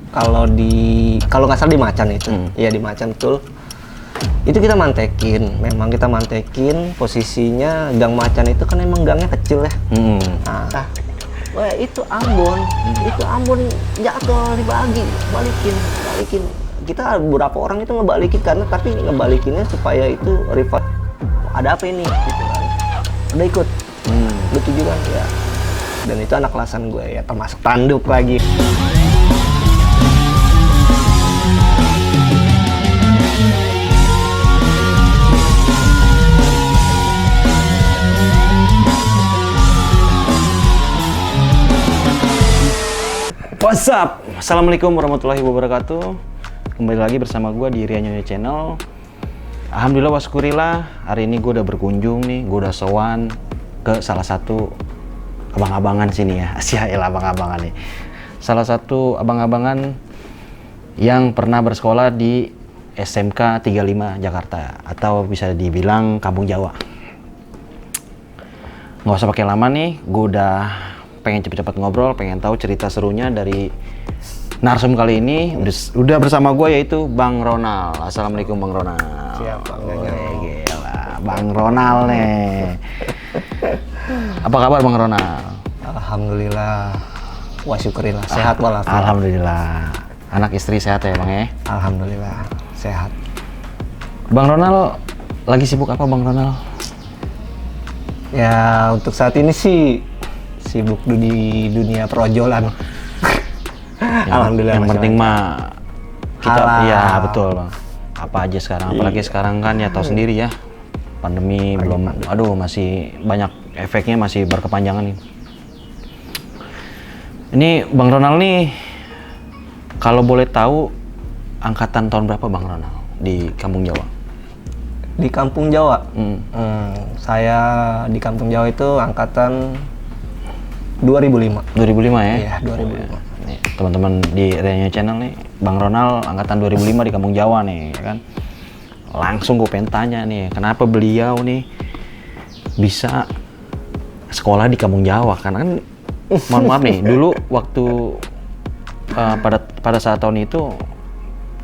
kalau nggak salah di Macan itu. Iya di Macan betul. Itu kita mantekin, memang kita mantekin posisinya gang Macan itu kan emang gangnya kecil ya. Nah, wah itu Ambon jatuh balikin. Kita beberapa orang itu ngebalikin tapi ngebalikinnya supaya itu rival ada apa ini gitu kan. Udah ikut. Lucu juga ya. Dan itu anak kelasan gue ya, termasuk tanduk lagi. What's up? Assalamualaikum warahmatullahi wabarakatuh. Kembali lagi bersama gue di Ria Nyonya Channel. Alhamdulillah wasyukurillah, hari ini gue udah berkunjung nih, gue udah sowan ke salah satu abang-abangan sini ya. Asyik abang-abangan nih. Salah satu abang-abangan yang pernah bersekolah di SMK 35 Jakarta, atau bisa dibilang Kampung Jawa. Nggak usah pakai lama nih, gue udah pengen cepet-cepet ngobrol, pengen tahu cerita serunya dari narsum kali ini. Udah bersama gue yaitu Bang Ronald. Assalamualaikum Bang Ronald. Siap Bang. Gila, Bang Ronald nih. Apa kabar Bang Ronald? Alhamdulillah. Wa syukurillah. Sehat walafiat. Alhamdulillah. Anak istri sehat ya Bang ya? Alhamdulillah. Sehat. Bang Ronald lagi sibuk apa Bang Ronald? Ya untuk saat ini sih sibuk di dunia perojolan. Alhamdulillah. Yang penting mah kita iya betul Bang. Apa aja sekarang, apalagi sekarang kan ya tahu sendiri ya. Pandemi belum, aduh masih banyak efeknya, masih berkepanjangan nih. Ini Bang Ronald nih, kalau boleh tahu angkatan tahun berapa Bang Ronald di Kampung Jawa? Di Kampung Jawa? Saya di Kampung Jawa itu angkatan 2005. 2005 ya? Iya, 2005. Nih, teman-teman di Ria Channel nih, Bang Ronald angkatan 2005 di Kampung Jawa nih, ya kan? Langsung gue pengen tanya nih, kenapa beliau nih bisa sekolah di Kampung Jawa? Karena kan, mohon maaf nih, dulu waktu pada saat tahun itu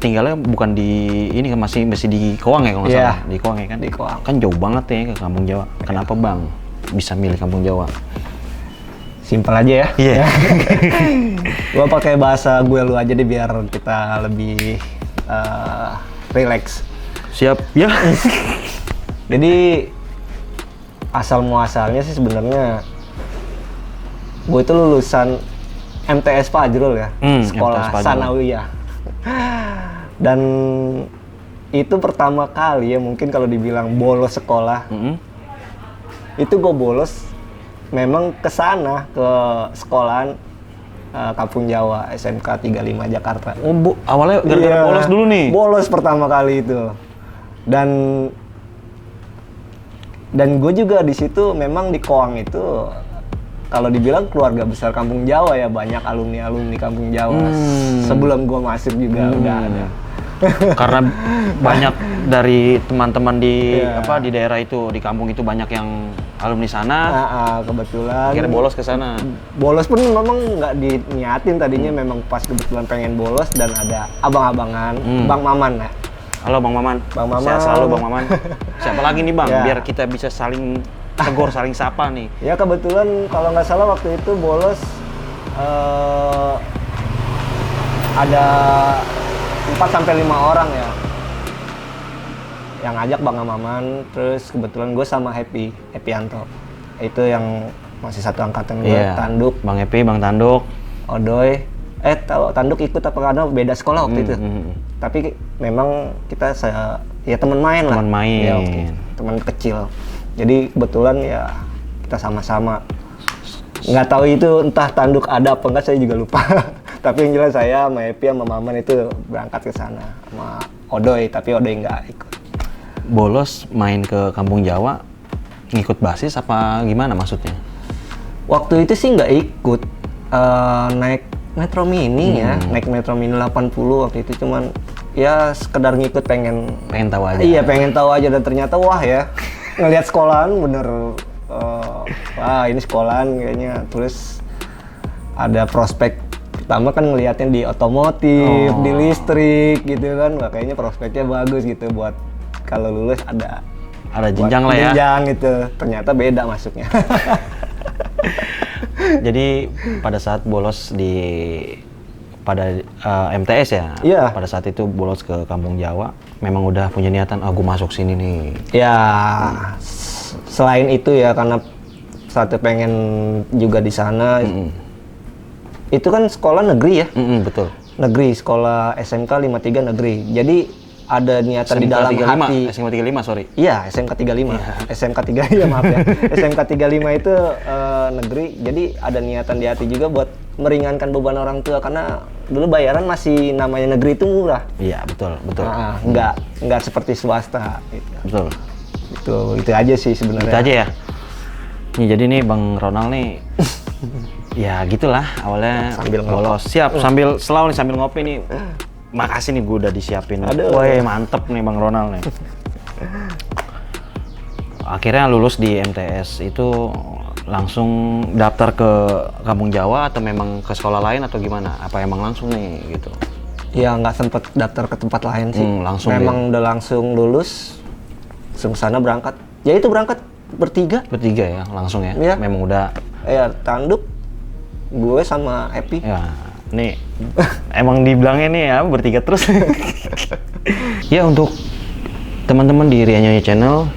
tinggalnya bukan di ini kan, masih di Koang ya kalau nggak salah, di Koang ya kan? Di Koang. Kan jauh banget ya ke Kampung Jawa. Kenapa Bang bisa milih Kampung Jawa? Simpel aja ya. Iya. Yeah. Gua pakai bahasa gue lu aja deh biar kita lebih relax. Siap ya. Jadi asal muasalnya sih sebenarnya gue itu lulusan MTS Fajrul ya, sekolah Sanawiyah. Dan itu pertama kali ya mungkin kalau dibilang bolos sekolah. Itu gue bolos memang ke sana, ke sekolahan Kampung Jawa, SMK 35 Jakarta. Oh, awalnya gara-gara bolos dulu nih? Bolos pertama kali itu. Dan gue juga di situ memang di Koang itu kalau dibilang keluarga besar Kampung Jawa ya, banyak alumni Kampung Jawa. Sebelum gue masuk juga udah ada. Karena banyak dari teman-teman di di daerah itu, di kampung itu banyak yang alumni sana. Kebetulan. Akhirnya bolos ke sana. Bolos pun memang nggak diniatin tadinya, memang pas kebetulan pengen bolos dan ada abang-abangan, Bang Maman ya. Halo Bang Maman. Bang Maman. Sehat selalu Bang Maman. Siapa lagi nih Bang? Biar kita bisa saling tegur, saling sapa nih. Ya kebetulan kalau nggak salah waktu itu bolos ada 4-5 orang ya yang ngajak Bang Maman, terus kebetulan gue sama Happyanto itu yang masih satu angkatan gue. Tanduk, Bang Happy, Bang Tanduk, Odoy. Tahu Tanduk ikut apa karena beda sekolah waktu itu. Tapi memang kita ya teman main lah. Teman main. Ya, teman kecil. Jadi kebetulan ya kita sama-sama. Nggak tahu itu entah Tanduk ada apa enggak, saya juga lupa. Tapi yang jelas saya sama Happy sama Maman itu berangkat ke sana sama Odoy, tapi Odoy nggak ikut. Bolos main ke Kampung Jawa, ngikut basis apa gimana maksudnya? Waktu itu sih nggak ikut, naik Metro Mini ya, naik Metro Mini 80 waktu itu, cuman ya sekedar ngikut, pengen tahu aja. Iya, pengen tahu aja, dan ternyata wah ya, ngelihat sekolahan bener, wah ini sekolahan kayaknya, terus ada prospek pertama kan ngelihatnya di otomotif, di listrik gitu kan, wah kayaknya prospeknya bagus gitu buat kalau lulus ada jenjang lah ya. Jenjang gitu, ternyata beda masuknya. Jadi pada saat bolos pada MTS ya, Iya. pada saat itu bolos ke Kampung Jawa, memang udah punya niatan, gue masuk sini nih. Ya, selain itu ya karena satu pengen juga di sana. Itu kan sekolah negeri ya? Betul. Negeri, sekolah SMK 53 negeri. Jadi ada niatan di dalam hati. SMK 35, sorry. Iya, SMK 35. SMK 3, ya maaf ya. SMK 35 itu negeri. Jadi ada niatan di hati juga buat meringankan beban orang tua karena dulu bayaran masih namanya negeri itu murah. Iya, betul. Nah, nggak seperti swasta. Gitu. Betul. Itu aja sih sebenarnya. Itu aja ya. Nih jadi nih Bang Ronald nih, ya gitulah awalnya Sambil bolos. Siap, sambil selalu nih sambil ngopi nih. Makasih nih gue udah disiapin. Woi mantep nih Bang Ronald nih. Akhirnya lulus di MTS itu langsung daftar ke Kampung Jawa atau memang ke sekolah lain atau gimana? Apa emang langsung nih gitu? Ya nggak sempet daftar ke tempat lain sih. Langsung memang udah langsung lulus, langsung sana berangkat. Ya itu berangkat bertiga ya langsung ya. Iya. Memang udah. Ya tanduk, gue sama Epi. Ya nih emang dibilangnya nih ya bertiga terus. Ya untuk teman-teman di Ria Nyonya Channel,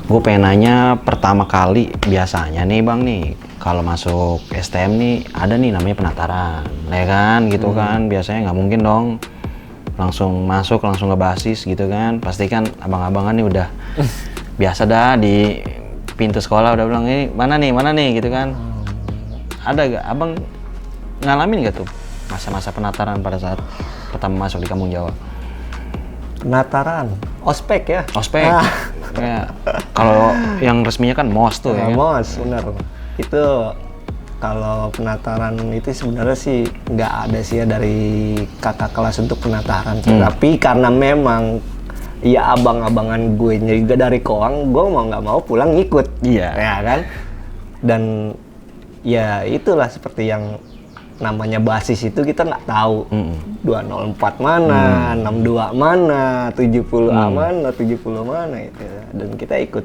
gue pengen nanya pertama kali biasanya nih Bang nih kalau masuk STM nih ada nih namanya penataran, ya kan gitu kan biasanya nggak mungkin dong langsung masuk langsung ngebasis gitu kan, pasti kan abang-abangan nih udah biasa dah di pintu sekolah udah bilang ini mana nih gitu kan. Ada gak abang ngalamin gak tuh masa-masa penataran pada saat pertama masuk di Kampung Jawa? Penataran, ospek ya? Ospek. Ya. Kalau yang resminya kan MOS tuh ya. MOS, benar. Itu kalau penataran itu sebenarnya sih nggak ada sih ya dari kakak kelas untuk penataran. Tapi karena memang ya abang-abangan gue juga dari Koang, gue mau nggak mau pulang ngikut. Iya. Ya kan? Dan ya itulah seperti yang namanya basis itu kita nggak tahu 204 mana, 62 mana, 70A mana, 70 mana itu. Dan kita ikut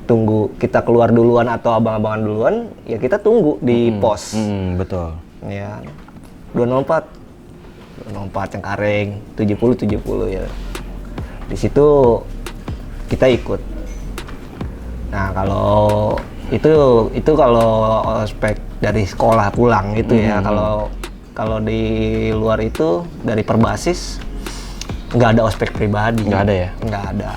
tunggu kita keluar duluan atau abang-abangan duluan, ya kita tunggu di pos. Betul. Ya 204 Cengkareng, 70 ya. Di situ kita ikut. Nah kalau itu kalau ospek dari sekolah pulang gitu ya. Kalau di luar itu dari perbasis nggak ada ospek pribadi. Nggak ada ya? Nggak ada.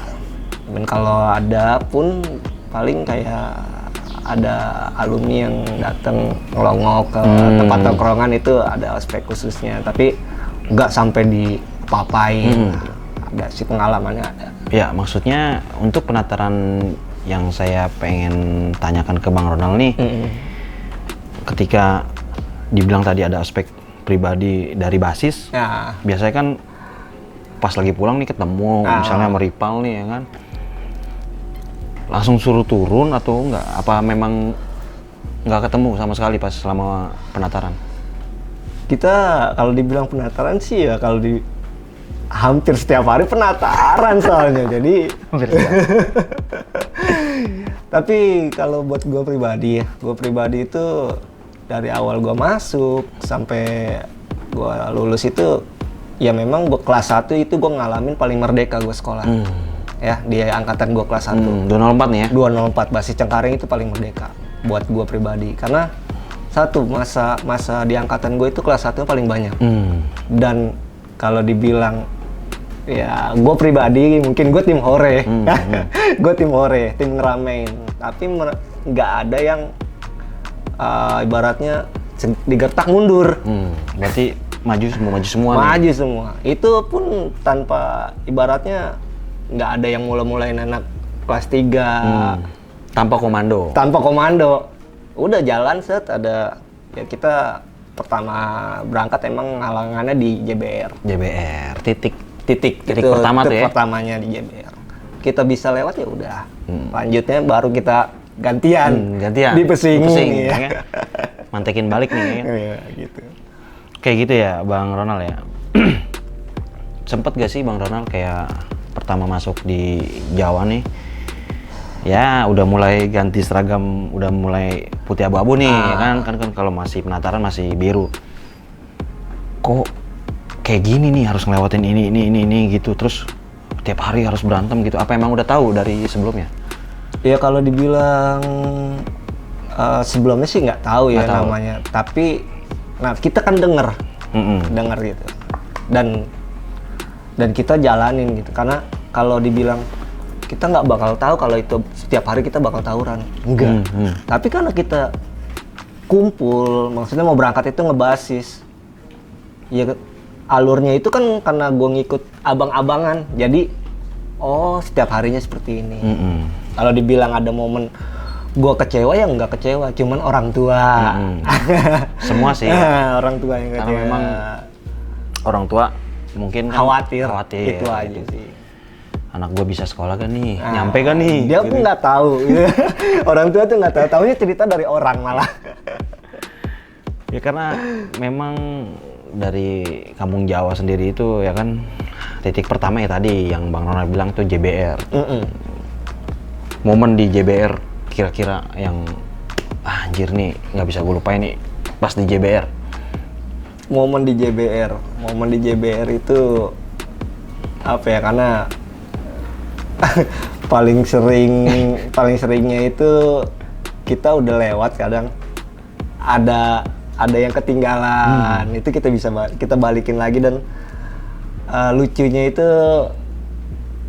Dan kalau ada pun paling kayak ada alumni yang datang ngelongok ke tempat tongkrongan itu ada ospek khususnya. Tapi nggak sampai dipapain. Ada sih pengalamannya ada. Ya maksudnya untuk penataran yang saya pengen tanyakan ke Bang Ronald nih, ketika dibilang tadi ada aspek pribadi dari basis, biasanya kan pas lagi pulang nih ketemu, misalnya sama Ripal nih ya kan, langsung suruh turun atau enggak? Apa memang nggak ketemu sama sekali pas selama penataran? Kita kalau dibilang penataran sih ya kalau di hampir setiap hari penataran soalnya, jadi tapi kalau buat gue pribadi itu dari awal gue masuk sampai gue lulus itu ya memang gue kelas 1 itu gue ngalamin paling merdeka gue sekolah. Ya di angkatan gue kelas 1 204 nih ya? 204 basis Cengkareng itu paling merdeka buat gue pribadi karena satu masa di angkatan gue itu kelas 1 paling banyak. Dan kalau dibilang ya gue pribadi mungkin gue tim hore. Gue tim hore, tim ngeramein, tapi nggak ada yang ibaratnya digertak mundur. Berarti maju semua maju nih. Semua itu pun tanpa ibaratnya nggak ada yang mulai anak kelas 3 tanpa komando udah jalan set ada ya. Kita pertama berangkat emang halangannya di JBR titik pertama tuh ya? Pertamanya di JBR. Kita bisa lewat ya udah. Lanjutnya baru kita gantian. Di pesing. Ya. mantekin balik nih. Iya gitu. Kayak gitu ya Bang Ronald ya. Sempet gak sih Bang Ronald kayak pertama masuk di Jawa nih, ya udah mulai ganti seragam, udah mulai putih abu-abu nih, kan kalau masih penataran masih biru. Kok kayak gini nih, harus ngelewatin ini gitu, terus tiap hari harus berantem gitu. Apa emang udah tahu dari sebelumnya? Ya kalau dibilang sebelumnya sih nggak tahu ya tahu. namanya. Tapi nah kita kan denger gitu. Dan kita jalanin gitu. Karena kalau dibilang kita nggak bakal tahu kalau itu setiap hari kita bakal tawuran. Enggak. Tapi karena kita kumpul, maksudnya mau berangkat itu ngebasis. Ya alurnya itu kan karena gue ngikut abang-abangan. Jadi setiap harinya seperti ini. Kalau dibilang ada momen gue kecewa, ya nggak kecewa, cuman orang tua. Semua sih. Orang tua yang kecewa. Karena memang orang tua mungkin kan khawatir. Itu gitu. aja sih. Anak gue bisa sekolah kan nih, nyampe kan nih. Dia pun nggak tahu. Orang tua tuh nggak tahu. Taunya cerita dari orang malah. Ya karena memang dari kampung Jawa sendiri itu ya kan, titik pertama ya tadi yang Bang Ronald bilang tuh JBR. Momen di JBR kira-kira yang anjir nih nggak bisa gue lupain nih pas di JBR. Momen di JBR itu apa ya, karena paling seringnya itu kita udah lewat, kadang ada yang ketinggalan, itu kita balikin lagi. Dan lucunya itu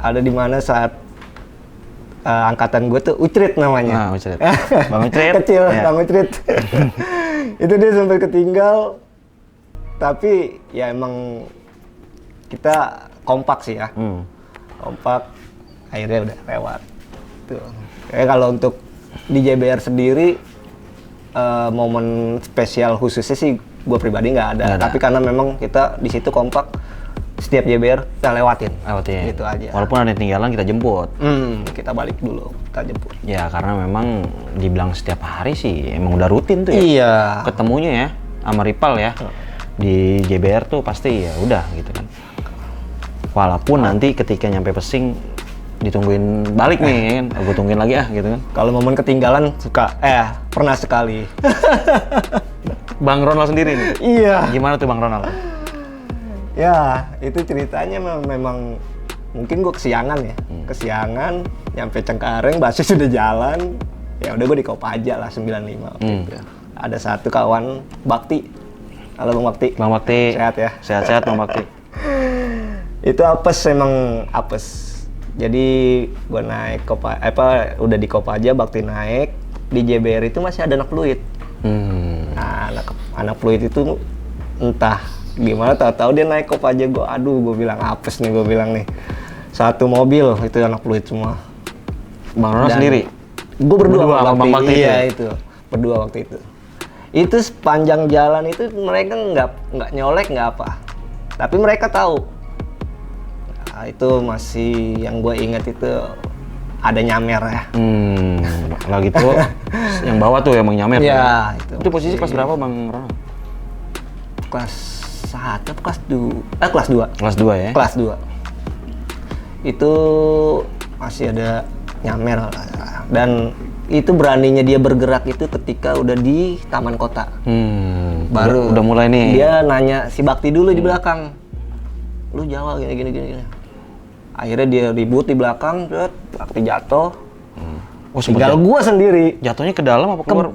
ada di mana saat angkatan gue tuh Ucrit namanya. Ucrit. Bang Ucrit. Kecil, ya. Bang Ucrit. Itu dia sampai ketinggal. Tapi ya emang kita kompak sih ya. Kompak, akhirnya udah lewat. Tuh. Kalau untuk di JBR sendiri, momen spesial khususnya sih gue pribadi nggak ada. Tapi karena memang kita di situ kompak, setiap JBR kita lewatin. Gitu aja. Walaupun ada yang tinggalan kita jemput. Kita balik dulu, kita jemput. Ya karena memang dibilang setiap hari sih emang udah rutin tuh ya. Iya. Ketemunya ya sama Ripal ya. Di JBR tuh pasti ya udah gitu kan. Walaupun nanti ketika nyampe Pesing ditungguin balik nih kan, gue tungguin lagi gitu kan. Kalau momen ketinggalan pernah sekali. Bang Ronald sendiri nih. Iya. Gimana tuh Bang Ronald? Ya, itu ceritanya memang mungkin gue kesiangan ya. Kesiangan, nyampe Cengkareng, busnya sudah jalan. Ya udah gue di Kopaja lah 95 waktu itu. Ada satu kawan Bakti. Halo Bang Bakti. Bang Bakti. Sehat ya? Sehat-sehat Bang Bakti. Itu apes, emang apes. Jadi gue naik udah di Kopaja, Bakti naik. Di JBR itu masih ada anak Pluit. Nah, anak Pluit itu entah gimana, tahu-tahu dia naik Kopaja, gue bilang apes nih, gue bilang nih. Satu mobil itu anak Pluit semua. Bang Ronald sendiri? Gue berdua sama Bang Bakti. Iya itu, berdua waktu itu. Itu sepanjang jalan itu mereka nggak nyolek, nggak apa. Tapi mereka tahu. Nah, itu masih yang gue ingat itu ada nyamer ya. Kalau gitu yang bawah tuh emang nyamer. Iya, Itu posisi kelas berapa Bang Ronald? Kelas 1 atau kelas 2? Kelas 2. Kelas 2 ya? Kelas 2. Itu masih ada nyamer. Dan itu beraninya dia bergerak itu ketika udah di taman kota. Baru udah mulai nih. Dia nanya si Bakti dulu di belakang. Lu Jawa gini. Akhirnya dia ribut di belakang, Bakti jatuh. Tinggal gua sendiri. Jatuhnya ke dalam apa keluar?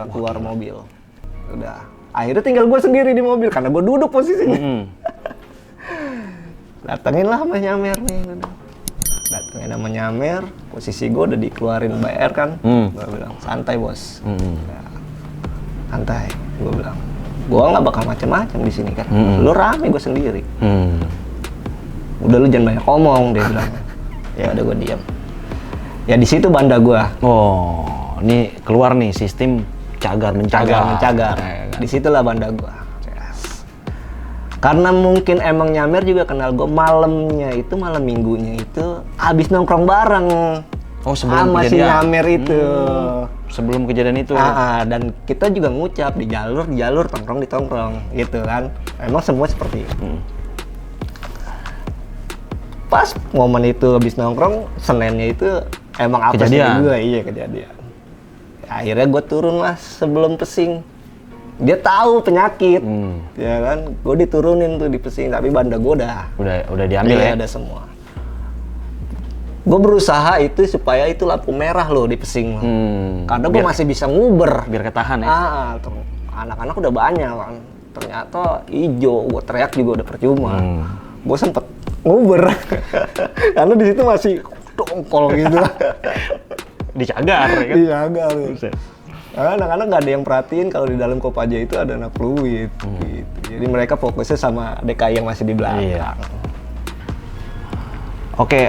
Keluar mobil. Udah. Akhirnya tinggal gua sendiri di mobil karena gua duduk posisinya. Datengin lah sama nyamer nih. Datengin sama nyamer, posisi gue udah dikeluarin BR kan. Gue bilang, santai bos. Santai, gue bilang. Gue nggak bakal macam-macam di sini kan. Lu rame, gue sendiri. Udah lu jangan banyak ngomong, dia bilang. Ya udah gue diam. Ya di situ banda gue. Oh, ini keluar nih sistem cagar mencagar. Di situlah banda gue. Karena mungkin emang nyamer juga kenal gue, malam minggunya itu abis nongkrong bareng. Oh, sebelum masih kejadian. nyamer itu. Sebelum kejadian itu. Dan kita juga ngucap di jalur, tongkrong di tongkrong, gitu kan. Emang semua seperti itu. Pas momen itu habis nongkrong, Seninnya itu emang apa sih gue? Iya, kejadian. Akhirnya gue turun lah sebelum pesing. Dia tahu penyakit, ya kan? Gue diturunin tuh di pesing, tapi banda gue udah diambil ya? Ada semua. Gue berusaha itu supaya itu lampu merah loh di pesing. Karena gue masih bisa nguber. Biar ketahan ya? Anak-anak udah banyak kan. Ternyata hijau, gue teriak juga udah percuma. Gue sempet nguber. Karena di situ masih dongkol gitu. Dicagar ya kan? Dicagar. Karena anak-anak nggak ada yang perhatiin kalau di dalam Kopaja itu ada anak fluid. Gitu. Jadi mereka fokusnya sama DKI yang masih di belakang. Iya. Oke,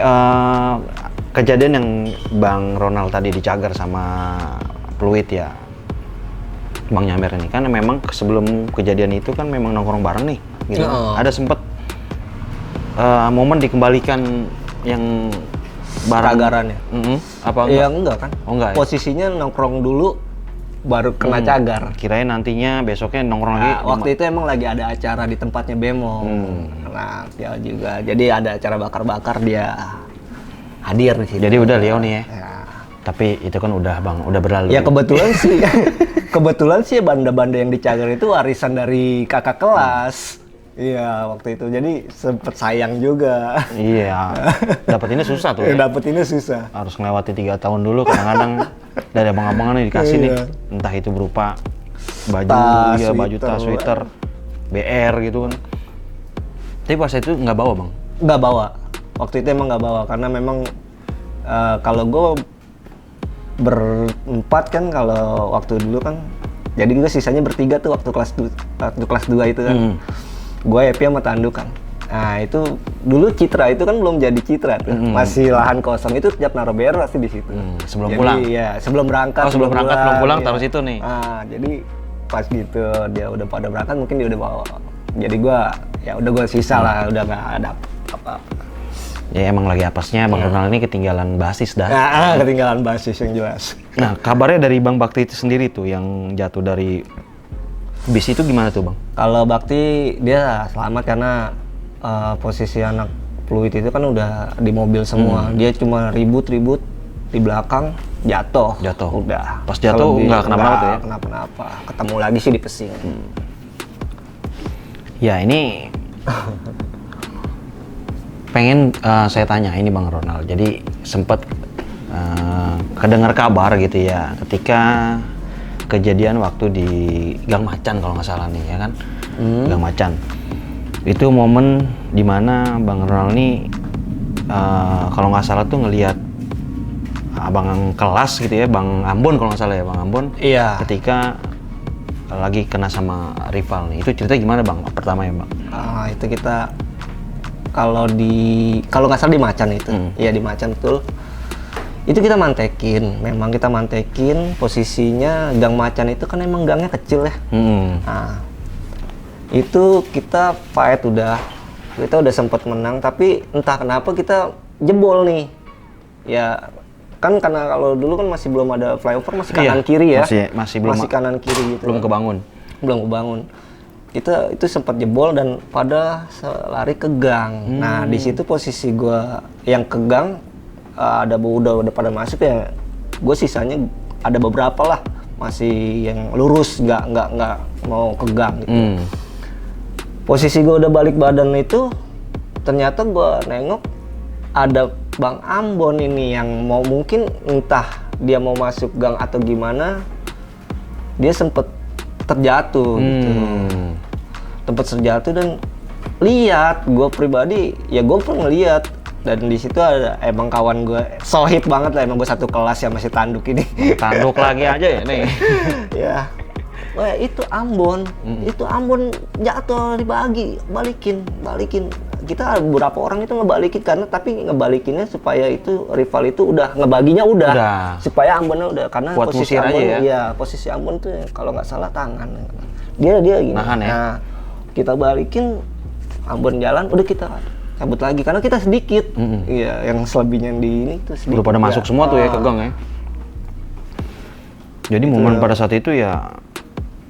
kejadian yang Bang Ronald tadi dicagar sama fluid ya, Bang Nyamer ini kan memang sebelum kejadian itu kan memang nongkrong bareng nih, gitu. Ada sempet momen dikembalikan yang barang cagarannya. Apa enggak? Iya enggak kan? Oh enggak. Posisinya nongkrong dulu baru kena cagar. Kirain nantinya besoknya nongkrong lagi. Waktu itu emang lagi ada acara di tempatnya Bemo. Nah, dia juga. Jadi ada acara bakar-bakar, dia hadir di sini. Jadi udah Leo nih ya. Ya. Tapi itu kan udah Bang, udah berlalu. Ya kebetulan sih banda-banda yang dicagar itu warisan dari kakak kelas. Iya, waktu itu. Jadi sempet sayang juga. Iya. Dapetinnya susah tuh. Dapetinnya susah. Harus ngelewati 3 tahun dulu, kadang-kadang dari abang-abangan nih dikasih nih. Entah itu berupa baju, baju tas, sweater, BR gitu kan. Tapi pas itu nggak bawa Bang? Nggak bawa. Waktu itu emang nggak bawa, karena memang kalau gue berempat kan, kalau waktu dulu kan, jadi gue sisanya bertiga tuh waktu kelas 2 itu kan. Gue Epi sama Tandu kan. Nah itu dulu Citra itu kan belum jadi Citra tuh, masih lahan kosong itu tiap naruh BR pasti di situ. Sebelum jadi, pulang? Iya, sebelum berangkat. Sebelum berangkat, belum pulang iya. taruh situ nih. Jadi pas gitu dia udah pada berangkat, mungkin dia udah bawa. Jadi gue ya udah gue sisa lah, udah nggak ada apa-apa. Ya emang lagi apesnya Bang Ronald ini ketinggalan basis dah. Ketinggalan basis yang jelas. Nah kabarnya dari Bang Bakti itu sendiri tuh yang jatuh dari bis itu gimana tuh Bang? Kalau Bakti dia selamat karena posisi anak fluid itu kan udah di mobil semua. Dia cuma ribut-ribut di belakang, jatuh. Udah. Pas jatuh nggak kenapa-napa tuh ya? Kenapa-napa. Ketemu lagi sih di pesing. Ya ini pengen saya tanya ini Bang Ronald. Jadi sempet kedengar kabar gitu ya ketika kejadian waktu di Gang Macan kalau nggak salah nih ya kan, Gang Macan. Itu momen dimana Bang Ronald ini kalau nggak salah tuh ngelihat abang kelas gitu ya, Bang Ambon kalau nggak salah ya, Bang Ambon. Iya. Ketika lagi kena sama rival nih, itu cerita gimana Bang? Pertama ya Bang? Itu kita kalau nggak salah di Macan itu, iya di Macan betul. Itu kita mantekin, memang kita mantekin posisinya Gang Macan itu kan emang gangnya kecil ya. Nah, itu kita fight kita udah sempat menang, tapi entah kenapa kita jebol nih. Ya kan karena kalau dulu kan masih belum ada flyover, masih kanan kiri ya. Masih kanan kiri gitu. Belum kebangun. Itu sempat jebol dan pada lari ke gang. Nah, di situ posisi gua yang ke gang udah pada masuk ya. Gue sisanya ada beberapa lah masih yang lurus, nggak mau ke gang gitu. Posisi gue udah balik badan itu, ternyata gue nengok ada Bang Ambon ini yang mau, mungkin entah dia mau masuk gang atau gimana, dia sempet terjatuh gitu. Dan lihat gue pribadi ya, gue pun ngeliat, dan di situ ada emang kawan gue sohib banget lah, emang gue satu kelas ya, masih tanduk ini. Tanduk lagi aja ya nih. Ya. Wah, itu Ambon jatuh, balikin. Kita beberapa orang itu ngebalikin, karena tapi ngebalikinnya supaya itu rival itu ngebaginya udah. Supaya Ambonnya udah, karena buat posisi Ambon aja ya? Iya, posisi Ambon tuh kalau nggak salah tangan. Dia gini. Nahan ya? Nah, kita balikin, Ambon jalan, udah kita cabut lagi karena kita sedikit. Iya, yang selebihnya di ini tuh sedikit. Udah pada masuk semua tuh ya ke gang ya. Jadi momen pada saat itu ya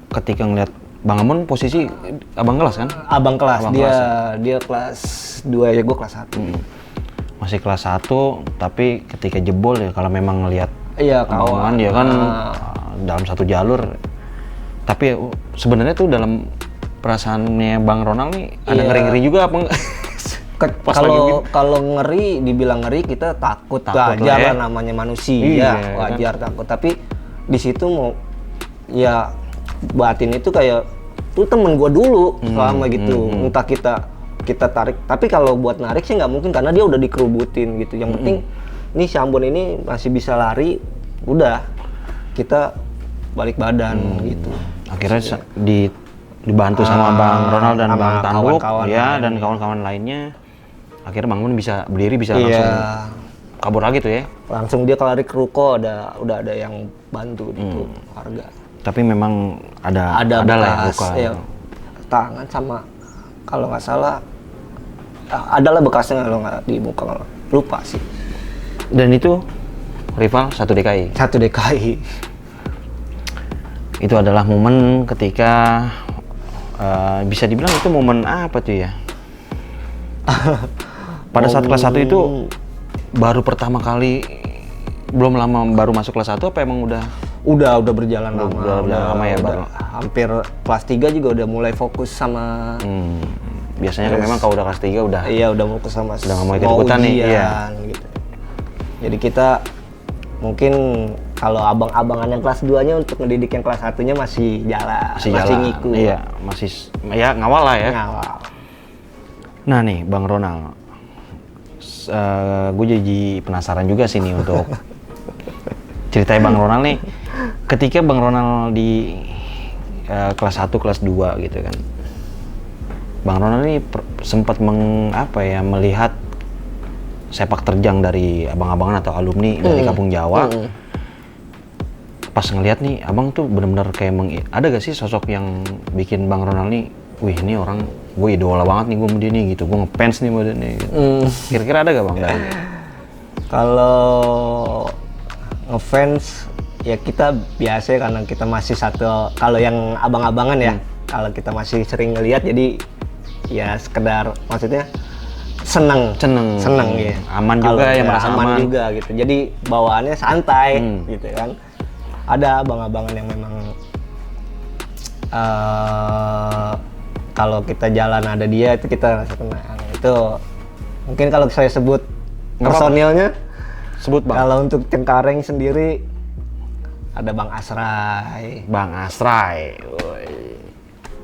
ketika ngeliat Bang Amun posisi abang kelas kan? Abang kelas, dia kelas 2 ya, gue kelas 1. Masih kelas 1, tapi ketika jebol ya kalau memang ngeliat kawan dia kan dalam satu jalur. Tapi sebenarnya tuh dalam perasaannya Bang Ronald nih ada ngeri-ngeri juga apa enggak? Kalau ngeri, dibilang ngeri kita takut wajar lah, namanya manusia, wajar kan? Takut. Tapi di situ mau ya batin itu kayak tuh temen gue dulu selama gitu, entah kita tarik. Tapi kalau buat narik sih nggak mungkin karena dia udah dikerubutin gitu. Yang penting nih si Ambon ini masih bisa lari, udah kita balik badan gitu. Akhirnya dibantu sama Bang Ronald dan Bang Tanduk ya dan kawan-kawan lainnya. Akhirnya Bang Mun bisa berdiri, bisa langsung kabur lagi tuh ya. Langsung dia lari ke ruko, udah ada yang bantu gitu warga. Tapi memang ada bekas, luka ya, tangan sama kalau nggak salah adalah bekasnya kalau nggak di muka, lupa sih. Dan itu rival 1 DKI. 1 DKI. Itu adalah momen ketika bisa dibilang itu momen apa tuh ya? Pada saat kelas 1 itu baru pertama kali, belum lama baru masuk kelas 1 apa emang udah berjalan lama. Udah lama ya, baru hampir kelas 3 juga udah mulai fokus sama biasanya kan memang kalau udah kelas 3 udah fokus sama udah nggak mau ikut-ikutan nih gitu. Jadi kita mungkin kalau abang-abangan yang kelas 2-nya untuk mendidik yang kelas 1-nya masih ngikut. Iya, masih ya ngawal lah ya. Ngawal. Nah nih Bang Ronald, gue jadi penasaran juga sih nih untuk ceritanya Bang Ronald nih. Ketika Bang Ronald di kelas 1, kelas 2 gitu kan, Bang Ronald nih sempat melihat sepak terjang dari abang-abangan atau alumni dari Kampung Jawa. Pas ngelihat nih, abang tuh benar-benar kayak ada gak sih sosok yang bikin Bang Ronald nih, wih ini orang gue idola banget nih gue sama dia nih gitu, gue ngefans nih sama dia nih gitu. Kira-kira ada gak Bang? Kalau ngefans ya kita biasa karena kita masih satu, kalau yang abang-abangan ya, kalau kita masih sering ngelihat jadi ya sekedar maksudnya seneng ya, aman juga ya, merasa aman juga gitu, jadi bawaannya santai gitu kan. Ada abang-abangan yang memang kalau kita jalan ada dia itu kita rasa tenang. Itu mungkin kalau saya sebut personilnya, sebut Bang. Kalau untuk Cengkareng sendiri ada Bang Asrai,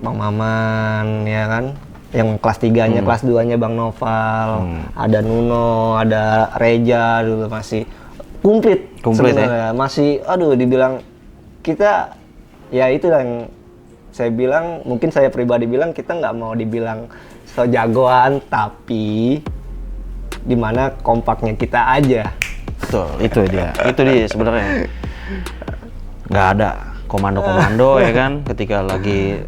Bang Maman ya kan, yang kelas 3-nya, kelas 2-nya Bang Noval, ada Nuno, ada Reja dulu masih komplit ya? Masih dibilang kita ya itu yang saya bilang, mungkin saya pribadi bilang kita nggak mau dibilang so jagoan, tapi dimana kompaknya kita aja. Betul, itu dia sebenarnya. Nggak ada komando ya kan, ketika lagi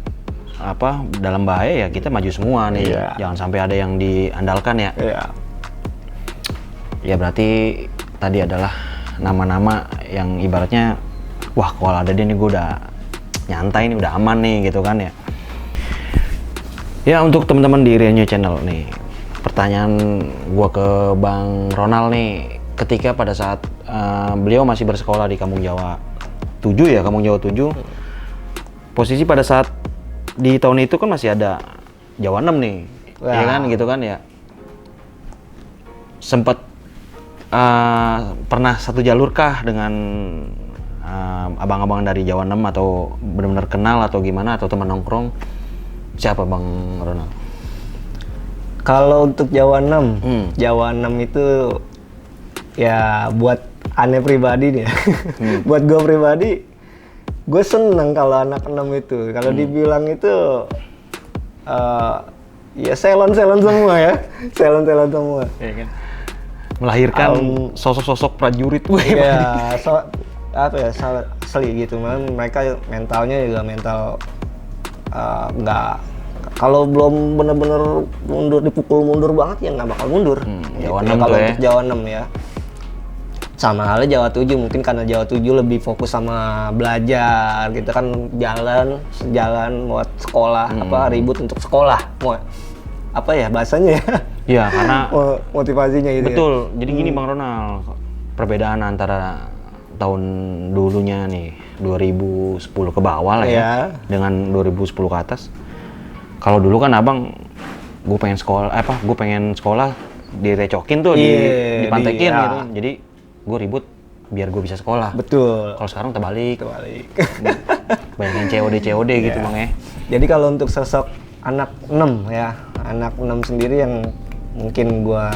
dalam bahaya ya kita maju semua nih. Jangan sampai ada yang diandalkan ya. Ya berarti tadi adalah nama-nama yang ibaratnya wah kalau ada dia nih gue udah nyantai nih, udah aman nih gitu kan ya. Ya untuk teman-teman di Rianyo Channel nih, pertanyaan gue ke Bang Ronald nih, ketika pada saat beliau masih bersekolah di Kampung Jawa 7 ya, Kampung Jawa 7, posisi pada saat di tahun itu kan masih ada Jawa 6 nih, ya kan gitu kan ya. Sempat pernah satu jalur kah dengan abang-abang dari Jawa 6 atau benar-benar kenal atau gimana, atau teman nongkrong? Siapa Bang Ronald? Kalau untuk Jawa 6, Jawa 6 itu ya buat aneh pribadi nih ya. Buat gue pribadi, gue seneng kalau anak 6 itu. Kalau dibilang itu ya selon semua ya. Selon semua. Ya kan? Melahirkan sosok-sosok prajurit gue. Ya, asli gitu. Mereka mentalnya juga mental nggak Kalau belum bener-bener mundur, dipukul mundur banget ya nggak bakal mundur. Jawa Gitu 6 kalau tuh ya. untuk Jawa 6 ya. Sama halnya Jawa 7, mungkin karena Jawa 7 lebih fokus sama belajar gitu kan, sejalan buat sekolah, ribut untuk sekolah. Mau apa ya bahasanya ya? Iya, karena Motivasinya itu. betul. Jadi gini Bang Ronald, perbedaan antara tahun dulunya nih 2010 ke bawah lah ya, dengan 2010 ke atas. Kalau dulu kan abang, gue pengen sekolah direcokin tuh, dipantekin gitu. Jadi gue ribut biar gue bisa sekolah. Betul. Kalau sekarang terbalik. Banyak COD gitu Bang ya. Jadi kalau untuk sosok anak 6 ya, anak 6 sendiri yang mungkin gue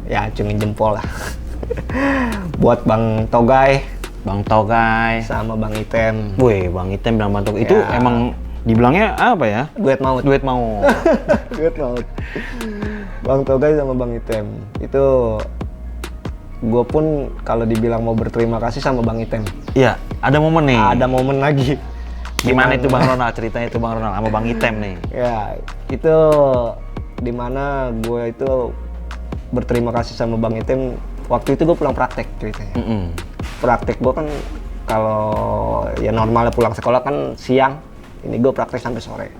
ya acungin jempol lah. Buat Bang Togai sama Bang Item. Wih, Bang Item dan Bang Togai itu emang dibilangnya apa ya? Duet maut. Duet maut. Bang Togai sama Bang Item itu gue pun kalau dibilang mau berterima kasih sama Bang Item. Iya, ada momen nih. Ada momen lagi. Gimana itu Bang Ronald, ceritanya itu Bang Ronald sama Bang Item nih? Ya, itu dimana gue itu berterima kasih sama Bang Item. Waktu itu gue pulang praktek ceritanya. Praktek gue kan kalau ya normalnya pulang sekolah kan siang. Ini gue praktek sampai sore.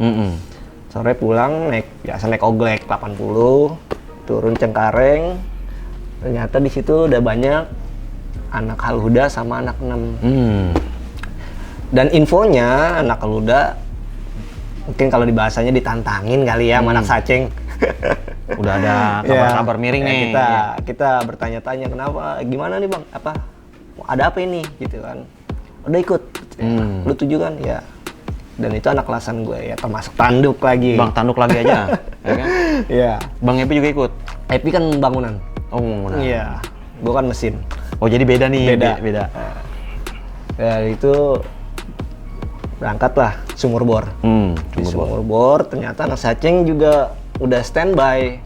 Sore pulang biasa naik Oglek 80, turun Cengkareng. Ternyata di situ udah banyak anak Halhuda sama anak 6. Dan infonya anak Halhuda mungkin kalau di bahasanya ditantangin kali ya sama anak Saceng. Udah ada kabar-kabar miring nih. Kita bertanya-tanya kenapa, gimana nih Bang? Ada apa ini gitu kan? Udah ikut. Lu 7 kan? Ya. Dan itu anak kelasan gue ya, termasuk tanduk lagi. Bang tanduk lagi aja, ya kan? Iya. Bang Epi juga ikut? Epi kan bangunan. Oh, bangunan. Iya. Gue kan mesin. Oh, jadi beda nih. Beda. Ya itu berangkatlah Sumur Bor. Di Sumur Bor ternyata anak Saceng juga udah standby.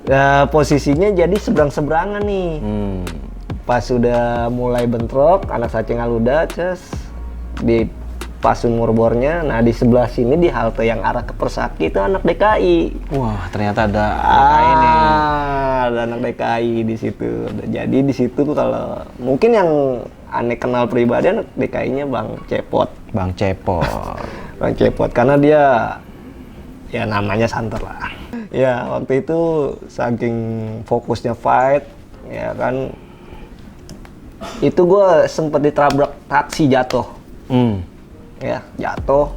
Ya, posisinya jadi seberang-seberangan nih. Pas udah mulai bentrok, anak Saceng Halhuda, di pas Sumur Bornya, nah di sebelah sini di halte yang arah ke Persaki itu anak DKI. Wah, ternyata ada DKI nih. Ada anak DKI di situ. Jadi di situ kalau mungkin yang aneh kenal pribadi anak DKI-nya Bang Cepot. Bang Cepot. Bang Cepot karena dia ya namanya santer lah. Ya waktu itu saking fokusnya fight, ya kan, itu gue sempet ditabrak taksi jatuh. Ya jatuh,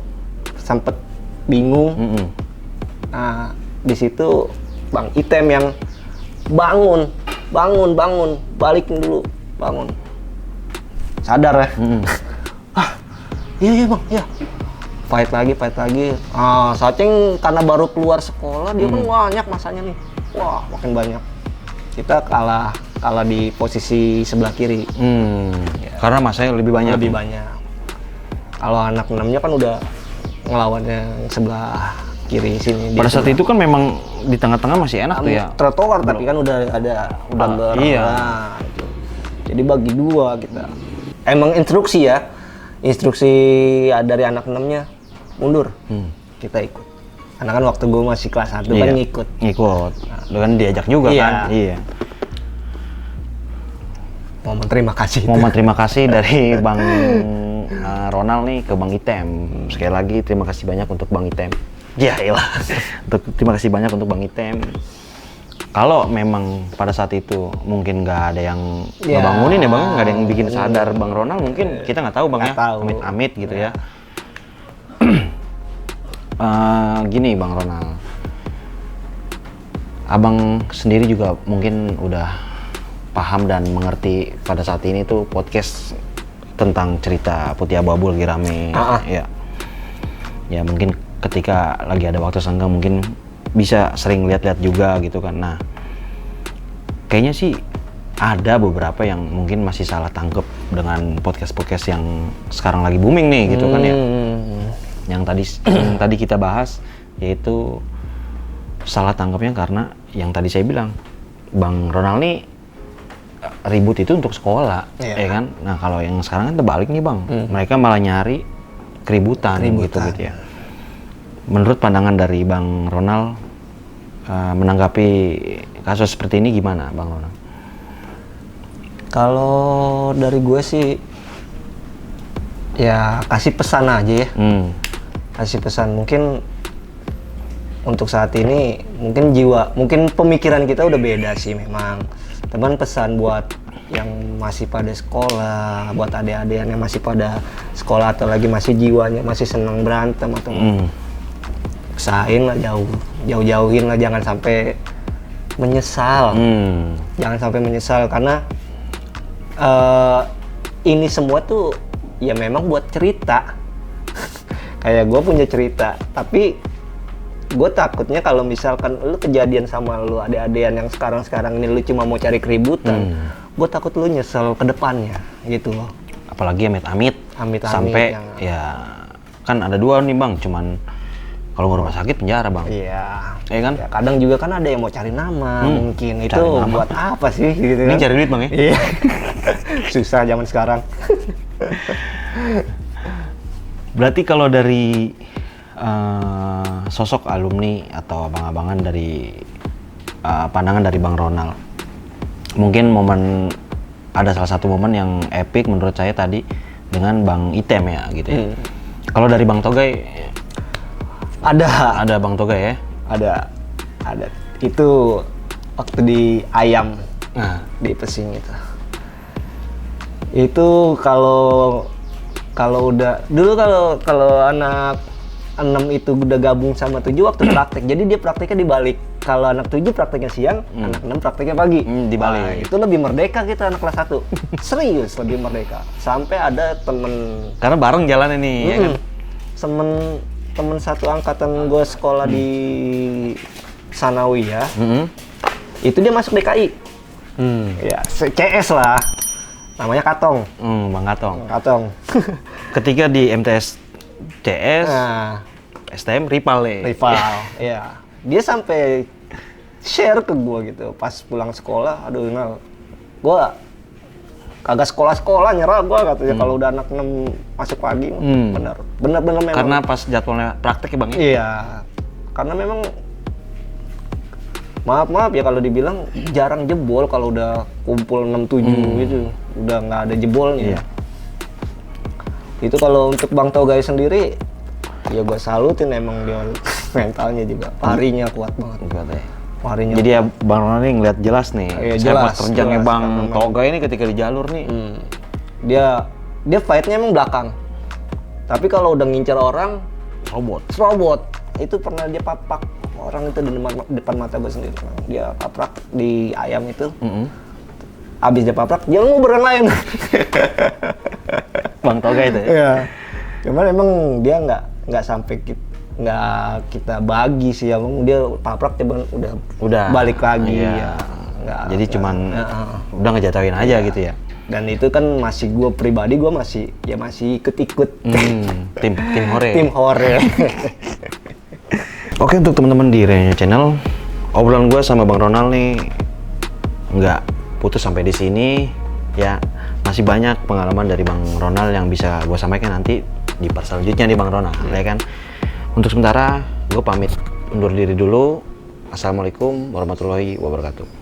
sempet bingung. Nah di situ Bang Item yang bangun, balikin dulu, bangun, sadar ya. Iya Bang, iya. Fight lagi. Saceng karena baru keluar sekolah dia kan banyak masanya nih. Wah makin banyak. Kita kalah di posisi sebelah kiri. Ya. Karena masanya lebih banyak. Lebih banyak. Kalau anak 6-nya kan udah ngelawannya yang sebelah kiri sini. Pada saat itu kan memang di tengah-tengah masih enak tuh ya. Trotoar tapi kan udah iya. Gitu. Jadi bagi dua kita. Emang instruksi dari anak 6-nya mundur. Kita ikut. Karena kan waktu gue masih kelas 1 kan ngikut. Lu kan diajak juga kan? Iya. Momen terima kasih dari Bang Ronald nih ke Bang Item. Sekali lagi terima kasih banyak untuk Bang Item. Ya iyalah. Terima kasih banyak untuk Bang Item. Kalau memang pada saat itu mungkin nggak ada yang ngebangunin ya Bang, nggak ada yang bikin sadar Bang Ronald, mungkin kita nggak tahu Bang ya. Amit-amit gitu ya. Gini Bang Ronald, Abang sendiri juga mungkin udah paham dan mengerti pada saat ini tuh podcast tentang cerita Putih Abu-Abu lagi rame. Ya mungkin ketika lagi ada waktu senggang mungkin bisa sering lihat-lihat juga gitu kan. Nah kayaknya sih ada beberapa yang mungkin masih salah tangkep dengan podcast-podcast yang sekarang lagi booming nih gitu kan ya. Yang tadi kita bahas yaitu salah tangkapnya karena yang tadi saya bilang Bang Ronald nih ribut itu untuk sekolah, ya kan? Nah kalau yang sekarang kan terbalik nih Bang, mereka malah nyari keributan. Gitu ya. Menurut pandangan dari Bang Ronald, menanggapi kasus seperti ini gimana, Bang Ronald? Kalau dari gue sih, ya kasih pesan aja ya. Kasih pesan, mungkin untuk saat ini mungkin pemikiran kita udah beda sih memang. Teman, pesan buat yang masih pada sekolah, buat adik-adik yang masih pada sekolah atau lagi masih jiwanya masih senang berantem atau usahain lah jauh-jauhin lah, jangan sampai menyesal. Jangan sampai menyesal karena ini semua tuh ya memang buat cerita. Kayak gue punya cerita, tapi gue takutnya kalau misalkan lu kejadian sama lu adik-adikan yang sekarang ini lu cuma mau cari keributan, gue takut lu nyesel ke depannya gitu loh. Apalagi amit-amit sampai ya kan ada dua nih Bang, cuman kalau rumah sakit penjara Bang. Iya. Ya kan? Ya, kadang juga kan ada yang mau cari nama, mungkin itu nama. Buat apa sih gitu ini kan? Cari duit Bang ya? Iya. Susah zaman sekarang. Berarti kalau dari sosok alumni atau abang-abangan dari pandangan dari Bang Ronald, mungkin ada salah satu momen yang epic menurut saya tadi dengan Bang Item ya gitu ya. Kalau dari Bang Togai ada Bang Togai ya? Ada. Itu waktu di Ayam, di Pesing itu. Itu kalau udah dulu kalau anak 6 itu udah gabung sama 7 waktu praktek. Jadi dia prakteknya dibalik. Kalau anak 7 prakteknya siang, anak 6 prakteknya pagi. Dibalik. Nah, itu lebih merdeka kita anak kelas 1. Serius lebih merdeka. Sampai ada temen, karena bareng jalan ini ya kan. Temen satu angkatan gue sekolah di Sanawiyah. Itu dia masuk DKI. Ya, CS lah. Namanya Katong. Bang Katong. Ketika di MTS CS, STM rival nih. Iya. Dia sampai share ke gue gitu pas pulang sekolah, aduh Nal, gue kagak sekolah nyerah gue katanya kalau udah anak 6 masuk pagi. Bener memang. Karena pas jadwalnya praktek ya Bang? Iya. Karena memang maaf ya kalau dibilang jarang jebol kalau udah kumpul 6-7 gitu. Udah nggak ada jebolnya. Iya. Itu kalau untuk Bang Togai sendiri, ya gue salutin emang dia mentalnya juga, parinya kuat banget. Parinya. Jadi ya Bang Ronald nih ngeliat jelas nih, sepak terjangnya Bang Togai ini ketika di jalur nih. Dia fight-nya emang belakang. Tapi kalau udah ngincer orang, robot. Itu pernah dia papak orang itu di depan mata gue sendiri. Dia paprak di Ayam itu. Abis dia paprak, dia nguber yang lain. Bang Togai itu ya? Iya. Cuman emang dia nggak sampai kita bagi sih ya, dia paprak dia udah balik lagi. Iya. Jadi cuman udah ngejatuhin aja gitu ya. Dan itu kan masih gue pribadi, gue masih ikut-ikut. Tim hore. Tim hore. Oke, untuk teman-teman di Rianyo Channel, obrolan gue sama Bang Ronald nih nggak putus sampai di sini ya. Masih banyak pengalaman dari Bang Ronald yang bisa gue sampaikan nanti di part selanjutnya nih Bang Ronald, ya kan. Untuk sementara gue pamit undur diri dulu. Assalamualaikum warahmatullahi wabarakatuh.